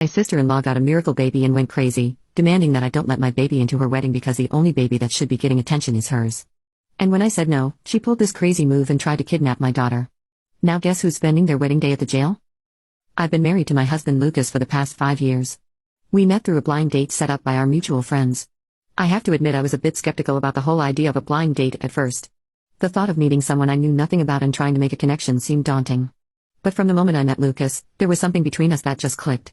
My sister-in-law got a miracle baby and went crazy, demanding that I don't let my baby into her wedding because the only baby that should be getting attention is hers. And when I said no, she pulled this crazy move and tried to kidnap my daughter. Now guess who's spending their wedding day at the jail? I've been married to my husband Lucas for the past 5 years. We met through a blind date set up by our mutual friends. I have to admit I was a bit skeptical about the whole idea of a blind date at first. The thought of meeting someone I knew nothing about and trying to make a connection seemed daunting. But from the moment I met Lucas, there was something between us that just clicked.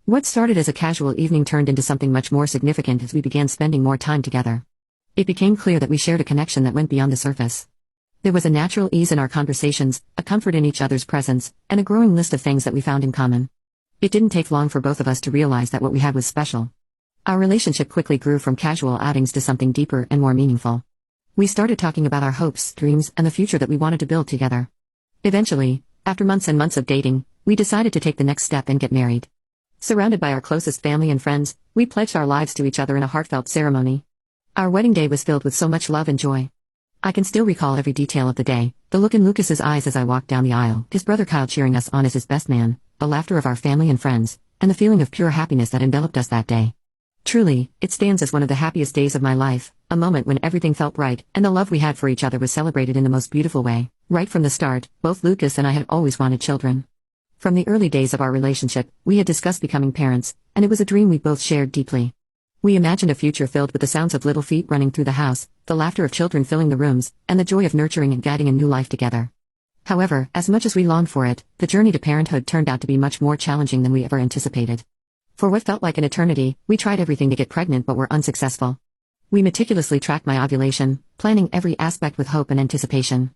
What started as a casual evening turned into something much more significant as we began spending more time together. It became clear that we shared a connection that went beyond the surface. There was a natural ease in our conversations, a comfort in each other's presence, and a growing list of things that we found in common. It didn't take long for both of us to realize that what we had was special. Our relationship quickly grew from casual outings to something deeper and more meaningful. We started talking about our hopes, dreams, and the future that we wanted to build together. Eventually, after months and months of dating, we decided to take the next step and get married. Surrounded by our closest family and friends, we pledged our lives to each other in a heartfelt ceremony. Our wedding day was filled with so much love and joy. I can still recall every detail of the day, the look in Lucas's eyes as I walked down the aisle, his brother Kyle cheering us on as his best man, the laughter of our family and friends, and the feeling of pure happiness that enveloped us that day. Truly, it stands as one of the happiest days of my life, a moment when everything felt right, and the love we had for each other was celebrated in the most beautiful way. Right from the start, both Lucas and I had always wanted children. From the early days of our relationship, we had discussed becoming parents, and it was a dream we both shared deeply. We imagined a future filled with the sounds of little feet running through the house, the laughter of children filling the rooms, and the joy of nurturing and guiding a new life together. However, as much as we longed for it, the journey to parenthood turned out to be much more challenging than we ever anticipated. For what felt like an eternity, we tried everything to get pregnant but were unsuccessful. We meticulously tracked my ovulation, planning every aspect with hope and anticipation.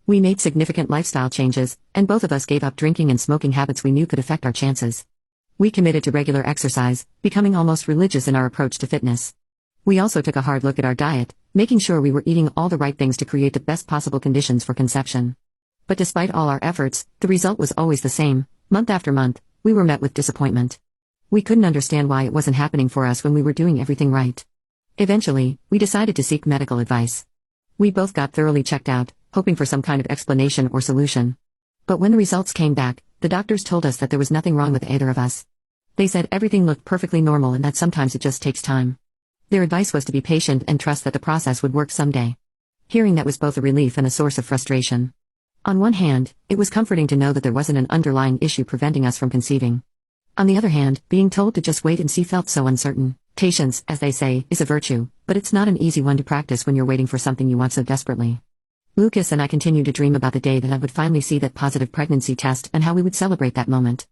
We made significant lifestyle changes, and both of us gave up drinking and smoking habits we knew could affect our chances. We committed to regular exercise, becoming almost religious in our approach to fitness. We also took a hard look at our diet, making sure we were eating all the right things to create the best possible conditions for conception. But despite all our efforts, the result was always the same. Month after month, we were met with disappointment. We couldn't understand why it wasn't happening for us when we were doing everything right. Eventually, we decided to seek medical advice. We both got thoroughly checked out, hoping for some kind of explanation or solution. But when the results came back, the doctors told us that there was nothing wrong with either of us. They said everything looked perfectly normal and that sometimes it just takes time. Their advice was to be patient and trust that the process would work someday. Hearing that was both a relief and a source of frustration. On one hand, it was comforting to know that there wasn't an underlying issue preventing us from conceiving. On the other hand, being told to just wait and see felt so uncertain. Patience, as they say, is a virtue, but it's not an easy one to practice when you're waiting for something you want so desperately. Lucas and I continued to dream about the day that I would finally see that positive pregnancy test and how we would celebrate that moment.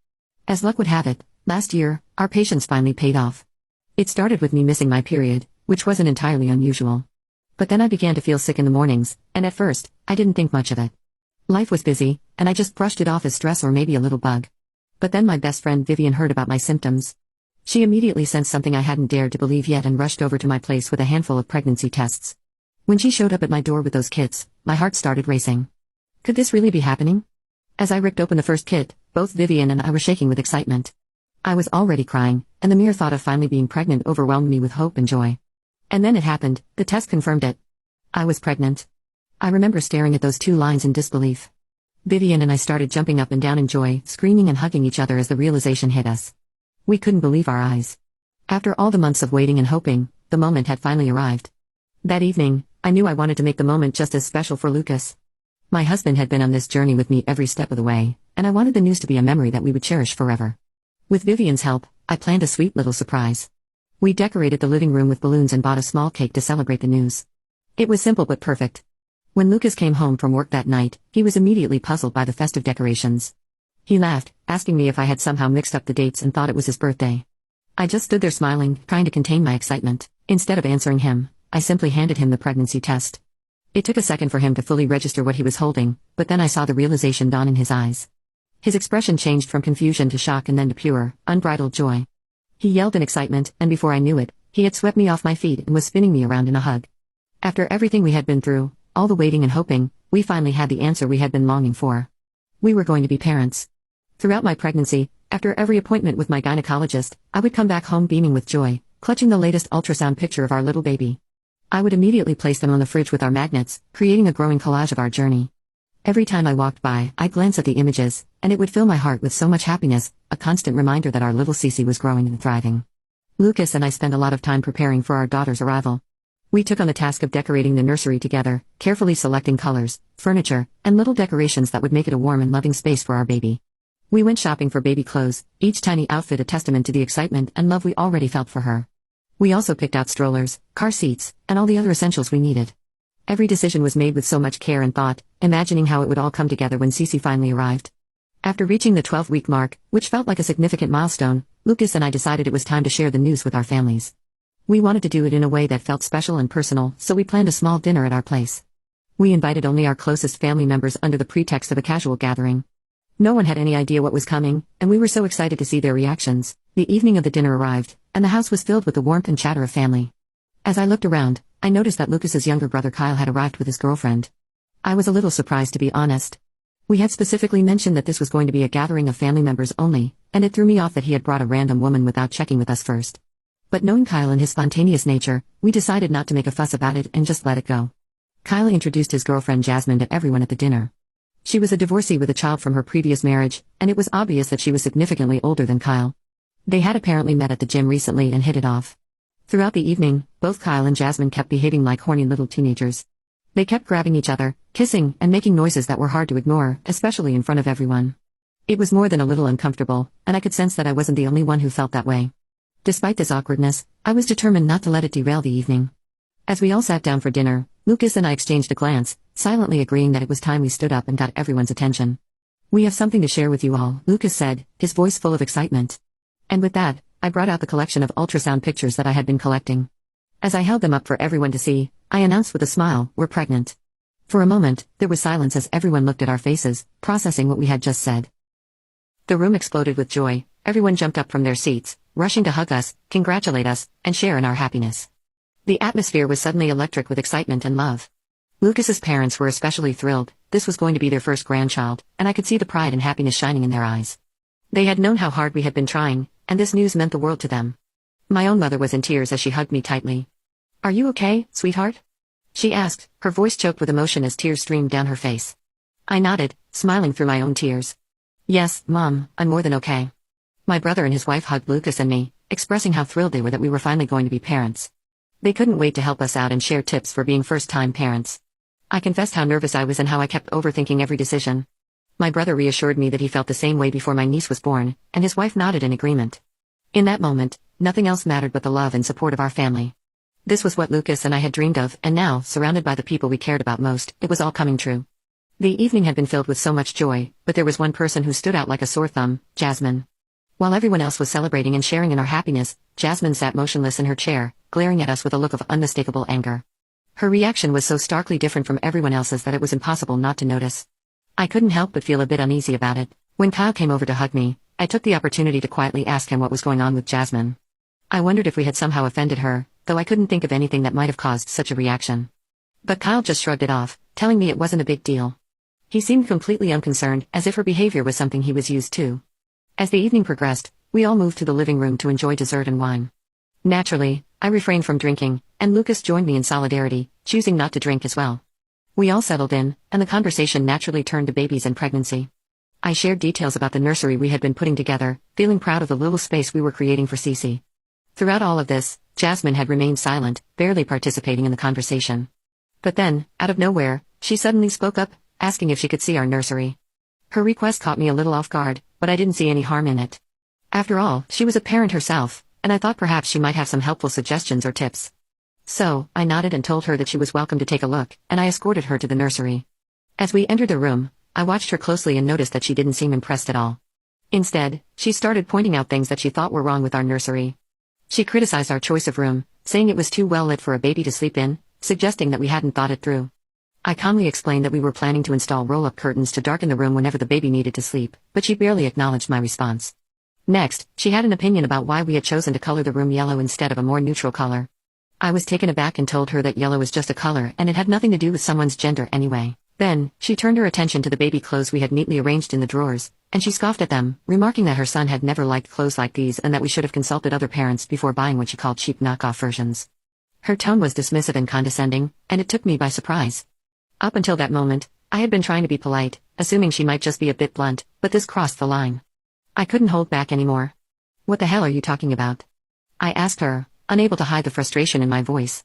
As luck would have it, last year, our patience finally paid off. It started with me missing my period, which wasn't entirely unusual. But then I began to feel sick in the mornings, and at first, I didn't think much of it. Life was busy, and I just brushed it off as stress or maybe a little bug. But then my best friend Vivian heard about my symptoms. She immediately sensed something I hadn't dared to believe yet and rushed over to my place with a handful of pregnancy tests. When she showed up at my door with those kits, my heart started racing. Could this really be happening? As I ripped open the first kit, both Vivian and I were shaking with excitement. I was already crying, and the mere thought of finally being pregnant overwhelmed me with hope and joy. And then it happened, the test confirmed it. I was pregnant. I remember staring at those 2 lines in disbelief. Vivian and I started jumping up and down in joy, screaming and hugging each other as the realization hit us. We couldn't believe our eyes. After all the months of waiting and hoping, the moment had finally arrived. That evening, I knew I wanted to make the moment just as special for Lucas. My husband had been on this journey with me every step of the way, and I wanted the news to be a memory that we would cherish forever. With Vivian's help, I planned a sweet little surprise. We decorated the living room with balloons and bought a small cake to celebrate the news. It was simple but perfect. When Lucas came home from work that night, he was immediately puzzled by the festive decorations. He laughed, asking me if I had somehow mixed up the dates and thought it was his birthday. I just stood there smiling, trying to contain my excitement. Instead of answering him, I simply handed him the pregnancy test. It took a second for him to fully register what he was holding, but then I saw the realization dawn in his eyes. His expression changed from confusion to shock and then to pure, unbridled joy. He yelled in excitement, and before I knew it, he had swept me off my feet and was spinning me around in a hug. After everything we had been through, all the waiting and hoping, we finally had the answer we had been longing for. We were going to be parents. Throughout my pregnancy, after every appointment with my gynecologist, I would come back home beaming with joy, clutching the latest ultrasound picture of our little baby. I would immediately place them on the fridge with our magnets, creating a growing collage of our journey. Every time I walked by, I'd glance at the images, and it would fill my heart with so much happiness, a constant reminder that our little Cece was growing and thriving. Lucas and I spent a lot of time preparing for our daughter's arrival. We took on the task of decorating the nursery together, carefully selecting colors, furniture, and little decorations that would make it a warm and loving space for our baby. We went shopping for baby clothes, each tiny outfit a testament to the excitement and love we already felt for her. We also picked out strollers, car seats, and all the other essentials we needed. Every decision was made with so much care and thought, imagining how it would all come together when Cece finally arrived. After reaching the 12-week mark, which felt like a significant milestone, Lucas and I decided it was time to share the news with our families. We wanted to do it in a way that felt special and personal, so we planned a small dinner at our place. We invited only our closest family members under the pretext of a casual gathering. No one had any idea what was coming, and we were so excited to see their reactions. The evening of the dinner arrived, and the house was filled with the warmth and chatter of family. As I looked around, I noticed that Lucas's younger brother Kyle had arrived with his girlfriend. I was a little surprised, to be honest. We had specifically mentioned that this was going to be a gathering of family members only, and it threw me off that he had brought a random woman without checking with us first. But knowing Kyle and his spontaneous nature, we decided not to make a fuss about it and just let it go. Kyle introduced his girlfriend Jasmine to everyone at the dinner. She was a divorcee with a child from her previous marriage, and it was obvious that she was significantly older than Kyle. They had apparently met at the gym recently and hit it off. Throughout the evening, both Kyle and Jasmine kept behaving like horny little teenagers. They kept grabbing each other, kissing, and making noises that were hard to ignore, especially in front of everyone. It was more than a little uncomfortable, and I could sense that I wasn't the only one who felt that way. Despite this awkwardness, I was determined not to let it derail the evening. As we all sat down for dinner, Lucas and I exchanged a glance, silently agreeing that it was time we stood up and got everyone's attention. "We have something to share with you all," Lucas said, his voice full of excitement. And with that, I brought out the collection of ultrasound pictures that I had been collecting. As I held them up for everyone to see, I announced with a smile, "We're pregnant." For a moment, there was silence as everyone looked at our faces, processing what we had just said. The room exploded with joy. Everyone jumped up from their seats, rushing to hug us, congratulate us, and share in our happiness. The atmosphere was suddenly electric with excitement and love. Lucas's parents were especially thrilled. This was going to be their first grandchild, and I could see the pride and happiness shining in their eyes. They had known how hard we had been trying, and this news meant the world to them. My own mother was in tears as she hugged me tightly. "Are you okay, sweetheart?" she asked, her voice choked with emotion as tears streamed down her face. I nodded, smiling through my own tears. "Yes, Mom, I'm more than okay." My brother and his wife hugged Lucas and me, expressing how thrilled they were that we were finally going to be parents. They couldn't wait to help us out and share tips for being first-time parents. I confessed how nervous I was and how I kept overthinking every decision. My brother reassured me that he felt the same way before my niece was born, and his wife nodded in agreement. In that moment, nothing else mattered but the love and support of our family. This was what Lucas and I had dreamed of, and now, surrounded by the people we cared about most, it was all coming true. The evening had been filled with so much joy, but there was one person who stood out like a sore thumb, Jasmine. While everyone else was celebrating and sharing in our happiness, Jasmine sat motionless in her chair, glaring at us with a look of unmistakable anger. Her reaction was so starkly different from everyone else's that it was impossible not to notice. I couldn't help but feel a bit uneasy about it. When Kyle came over to hug me, I took the opportunity to quietly ask him what was going on with Jasmine. I wondered if we had somehow offended her, though I couldn't think of anything that might have caused such a reaction. But Kyle just shrugged it off, telling me it wasn't a big deal. He seemed completely unconcerned, as if her behavior was something he was used to. As the evening progressed, we all moved to the living room to enjoy dessert and wine. Naturally, I refrained from drinking, and Lucas joined me in solidarity, choosing not to drink as well. We all settled in, and the conversation naturally turned to babies and pregnancy. I shared details about the nursery we had been putting together, feeling proud of the little space we were creating for Cece. Throughout all of this, Jasmine had remained silent, barely participating in the conversation. But then, out of nowhere, she suddenly spoke up, asking if she could see our nursery. Her request caught me a little off guard, but I didn't see any harm in it. After all, she was a parent herself, and I thought perhaps she might have some helpful suggestions or tips. So, I nodded and told her that she was welcome to take a look, and I escorted her to the nursery. As we entered the room, I watched her closely and noticed that she didn't seem impressed at all. Instead, she started pointing out things that she thought were wrong with our nursery. She criticized our choice of room, saying it was too well lit for a baby to sleep in, suggesting that we hadn't thought it through. I calmly explained that we were planning to install roll-up curtains to darken the room whenever the baby needed to sleep, but she barely acknowledged my response. Next, she had an opinion about why we had chosen to color the room yellow instead of a more neutral color. I was taken aback and told her that yellow is just a color and it had nothing to do with someone's gender anyway. Then, she turned her attention to the baby clothes we had neatly arranged in the drawers, and she scoffed at them, remarking that her son had never liked clothes like these and that we should have consulted other parents before buying what she called cheap knockoff versions. Her tone was dismissive and condescending, and it took me by surprise. Up until that moment, I had been trying to be polite, assuming she might just be a bit blunt, but this crossed the line. I couldn't hold back anymore. What the hell are you talking about? I asked her, unable to hide the frustration in my voice.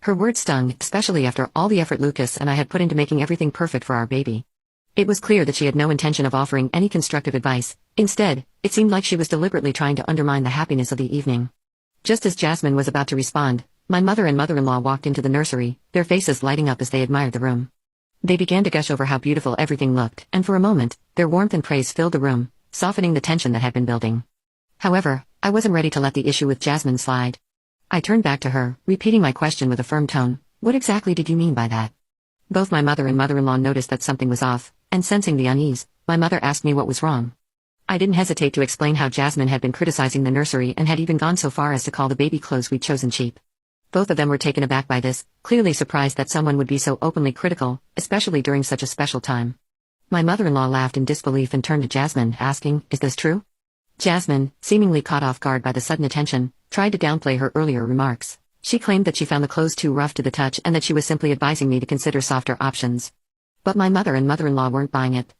Her words stung, especially after all the effort Lucas and I had put into making everything perfect for our baby. It was clear that she had no intention of offering any constructive advice. Instead, it seemed like she was deliberately trying to undermine the happiness of the evening. Just as Jasmine was about to respond, my mother and mother-in-law walked into the nursery, their faces lighting up as they admired the room. They began to gush over how beautiful everything looked, and for a moment, their warmth and praise filled the room, softening the tension that had been building. However, I wasn't ready to let the issue with Jasmine slide. I turned back to her, repeating my question with a firm tone. What exactly did you mean by that? Both my mother and mother-in-law noticed that something was off, and sensing the unease, my mother asked me what was wrong. I didn't hesitate to explain how Jasmine had been criticizing the nursery and had even gone so far as to call the baby clothes we'd chosen cheap. Both of them were taken aback by this, clearly surprised that someone would be so openly critical, especially during such a special time. My mother-in-law laughed in disbelief and turned to Jasmine, asking, "Is this true?" Jasmine, seemingly caught off guard by the sudden attention, tried to downplay her earlier remarks. She claimed that she found the clothes too rough to the touch and that she was simply advising me to consider softer options. But my mother and mother-in-law weren't buying it.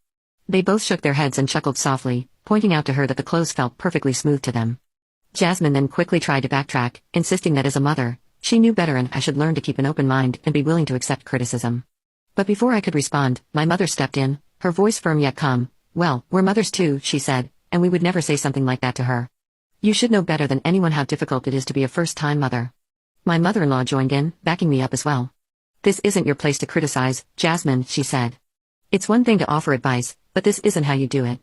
They both shook their heads and chuckled softly, pointing out to her that the clothes felt perfectly smooth to them. Jasmine then quickly tried to backtrack, insisting that as a mother, she knew better and I should learn to keep an open mind and be willing to accept criticism. But before I could respond, my mother stepped in, her voice firm yet calm. "Well, we're mothers too," she said, "and we would never say something like that to her. You should know better than anyone how difficult it is to be a first-time mother." My mother-in-law joined in, backing me up as well. "This isn't your place to criticize, Jasmine," she said. "It's one thing to offer advice, but this isn't how you do it."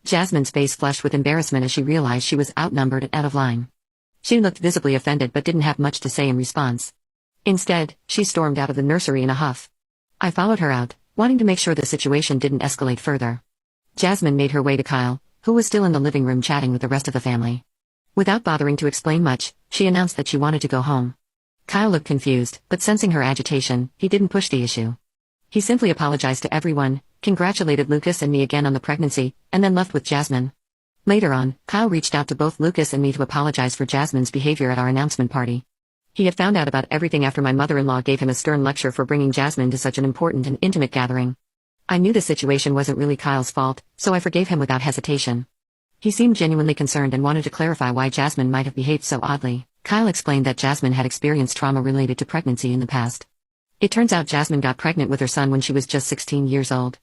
Jasmine's face flushed with embarrassment as she realized she was outnumbered and out of line. She looked visibly offended but didn't have much to say in response. Instead, she stormed out of the nursery in a huff. I followed her out, wanting to make sure the situation didn't escalate further. Jasmine made her way to Kyle, who was still in the living room chatting with the rest of the family. Without bothering to explain much, she announced that she wanted to go home. Kyle looked confused, but sensing her agitation, he didn't push the issue. He simply apologized to everyone, congratulated Lucas and me again on the pregnancy, and then left with Jasmine. Later on, Kyle reached out to both Lucas and me to apologize for Jasmine's behavior at our announcement party. He had found out about everything after my mother-in-law gave him a stern lecture for bringing Jasmine to such an important and intimate gathering. I knew the situation wasn't really Kyle's fault, so I forgave him without hesitation. He seemed genuinely concerned and wanted to clarify why Jasmine might have behaved so oddly. Kyle explained that Jasmine had experienced trauma related to pregnancy in the past. It turns out Jasmine got pregnant with her son when she was just 16 years old.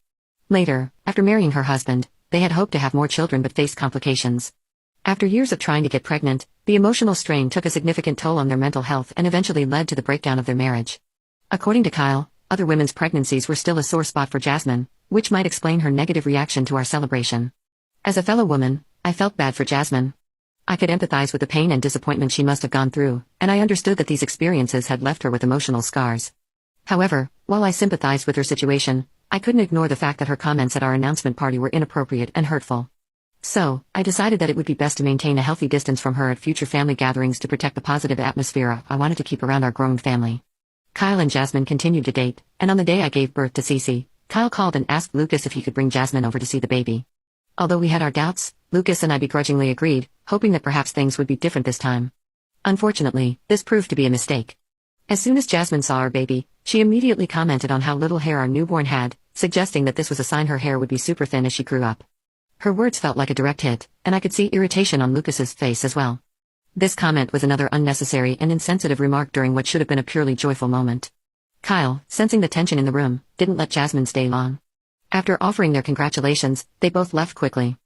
Later, after marrying her husband, they had hoped to have more children but faced complications. After years of trying to get pregnant, the emotional strain took a significant toll on their mental health and eventually led to the breakdown of their marriage. According to Kyle, other women's pregnancies were still a sore spot for Jasmine, which might explain her negative reaction to our celebration. As a fellow woman, I felt bad for Jasmine. I could empathize with the pain and disappointment she must have gone through, and I understood that these experiences had left her with emotional scars. However, while I sympathized with her situation, I couldn't ignore the fact that her comments at our announcement party were inappropriate and hurtful. So, I decided that it would be best to maintain a healthy distance from her at future family gatherings to protect the positive atmosphere I wanted to keep around our growing family. Kyle and Jasmine continued to date, and on the day I gave birth to Cece, Kyle called and asked Lucas if he could bring Jasmine over to see the baby. Although we had our doubts, Lucas and I begrudgingly agreed, hoping that perhaps things would be different this time. Unfortunately, this proved to be a mistake. As soon as Jasmine saw our baby, she immediately commented on how little hair our newborn had, suggesting that this was a sign her hair would be super thin as she grew up. Her words felt like a direct hit, and I could see irritation on Lucas's face as well. This comment was another unnecessary and insensitive remark during what should have been a purely joyful moment. Kyle, sensing the tension in the room, didn't let Jasmine stay long. After offering their congratulations, they both left quickly.